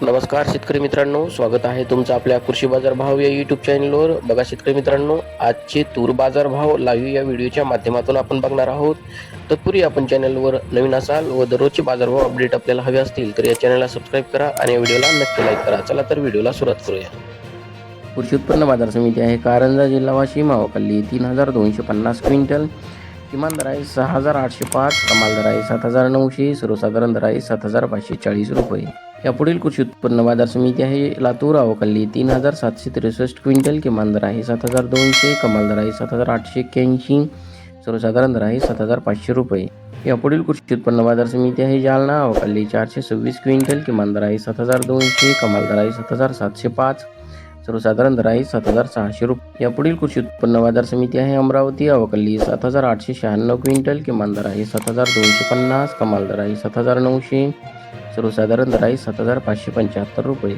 नमस्कार शेतकरी मित्रांनो, स्वागत आहे तुमचं आपल्या कृषी बाजार भाव या यूट्यूब चॅनलवर. बघा शेतकरी मित्रांनो, आजचे तूर बाजार भाव लाईव्ह या व्हिडिओच्या माध्यमातून आपण बघणार आहोत. तत्पूर्वी आपण चॅनलवर नवीन असाल व दररोजचे बाजारभाव अपडेट आपल्याला हवे असतील तर या चॅनलला सबस्क्राईब करा आणि या व्हिडिओला नक्की लाईक करा. चला तर व्हिडिओला सुरुवात करूया. कृषी उत्पन्न बाजार समिती आहे कारंजा, जिल्हा वाशिम. आवकल्ली 3250 क्विंटल. किमान दर आहे 6805, कमाल दर आहे 7900, सर्वसाधारण दर आहे 7540 रुपये. यापुढील कृषी उत्पन्न बाजार समिती आहे लातूर. आवकल्ली 3763 क्विंटल. किमान दर आहे 7200, कमाल दर आहे 7881, सर्वसाधारण दर आहे 7500 रुपये. यापुढील कृषी उत्पन्न बाजार समिती आहे जालना. आवकल्ली 426 क्विंटल. किमान दर आहे 7200, कमाल दर आहे 7705, सर्वसाधारण दर आहे 7600 रुपये. यापुढील कृषी उत्पन्न बाजार समिती आहे अमरावती. आवकल्ली 7896 क्विंटल. किमान दर आहे 7250, कमाल दर आहे 7900, सर्वसाधारण दर आहे 7575 रुपये.